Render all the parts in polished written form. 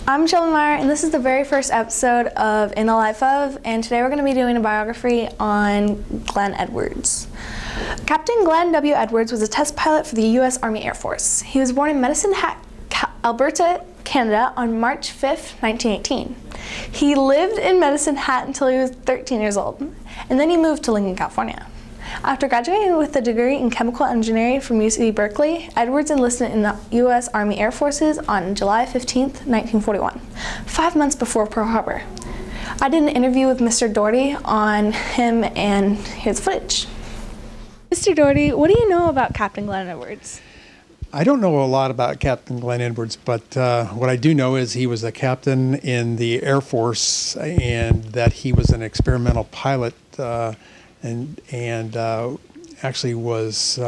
I'm Shelby Meyer, and this is the very first episode of In the Life of, and today we're going to be doing a biography on Glen Edwards. Captain Glen W. Edwards was a test pilot for the U.S. Army Air Force. He was born in Medicine Hat, Alberta, Canada on March 5th, 1918. He lived in Medicine Hat until he was 13 years old, and then he moved to Lincoln, California. After graduating with a degree in chemical engineering from UC Berkeley, Edwards enlisted in the U.S. Army Air Forces on July 15, 1941, 5 months before Pearl Harbor. I did an interview with Mr. Doherty on him, and here's footage. Mr. Doherty, what do you know about Captain Glen Edwards? I don't know a lot about Captain Glen Edwards, but what I do know is he was a captain in the Air Force and that he was an experimental pilot and actually was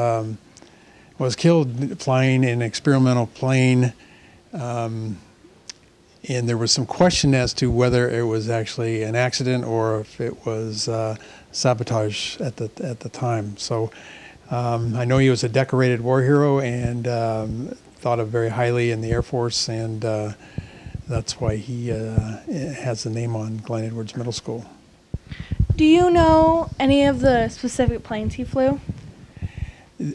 killed flying an experimental plane, and there was some question as to whether it was actually an accident or if it was sabotage at the time. So I know he was a decorated war hero and thought of very highly in the Air Force, and that's why he has the name on Glen Edwards Middle School. Do you know any of the specific planes he flew?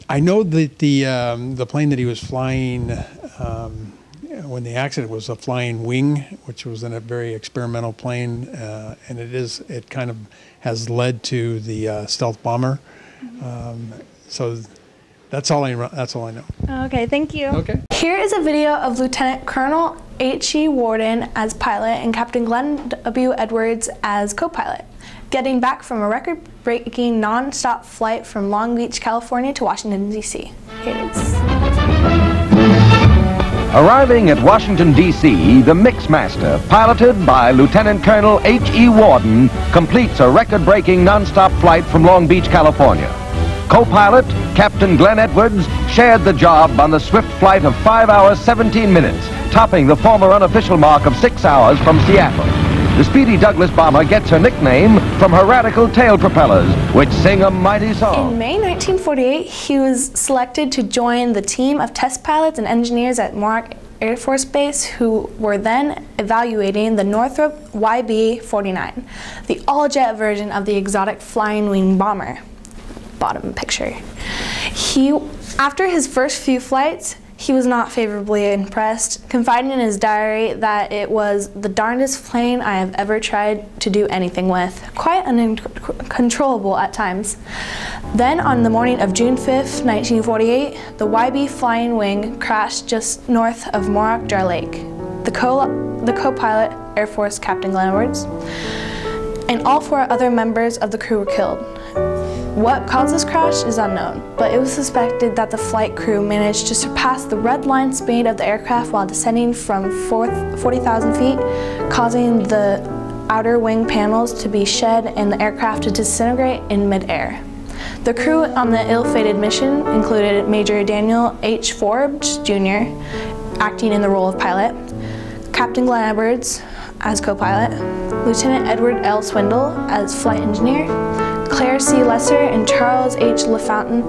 I know that the plane that he was flying when the accident was a flying wing, which was in a very experimental plane, and it kind of has led to the stealth bomber. So that's all I know. Okay, thank you. Okay. Here is a video of Lieutenant Colonel H.E. Warden as pilot and Captain Glen W. Edwards as co-pilot, getting back from a record-breaking non-stop flight from Long Beach, California to Washington, D.C. Here it is. Arriving at Washington, D.C., the Mixmaster, piloted by Lieutenant Colonel H.E. Warden, completes a record-breaking non-stop flight from Long Beach, California. Co-pilot, Captain Glen Edwards, shared the job on the swift flight of 5 hours, 17 minutes, topping the former unofficial mark of 6 hours from Seattle. The Speedy Douglas bomber gets her nickname from her radical tail propellers, which sing a mighty song. In May 1948, he was selected to join the team of test pilots and engineers at Mohawk Air Force Base who were then evaluating the Northrop YB-49, the all-jet version of the exotic flying wing bomber. Bottom picture. After his first few flights, he was not favorably impressed, confiding in his diary that it was the darndest plane I have ever tried to do anything with, quite uncontrollable at times. Then on the morning of June 5th, 1948, the YB flying wing crashed just north of Mohawk Dry Lake. The co-pilot, Air Force Captain Glen Edwards, and all 4 other members of the crew were killed. What caused this crash is unknown, but it was suspected that the flight crew managed to surpass the red line speed of the aircraft while descending from 40,000 feet, causing the outer wing panels to be shed and the aircraft to disintegrate in midair. The crew on the ill-fated mission included Major Daniel H. Forbes, Jr., acting in the role of pilot, Captain Glen Edwards as co-pilot, Lieutenant Edward L. Swindle as flight engineer, Claire C. Lesser and Charles H. LaFountain,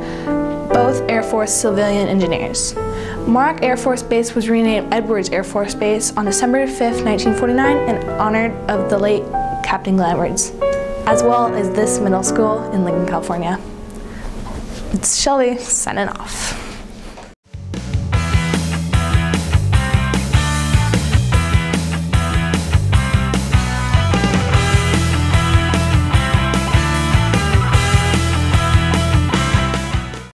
both Air Force civilian engineers. Mohawk Air Force Base was renamed Edwards Air Force Base on December 5th, 1949 in honor of the late Captain Glen Edwards, as well as this middle school in Lincoln, California. It's Shelby signing off.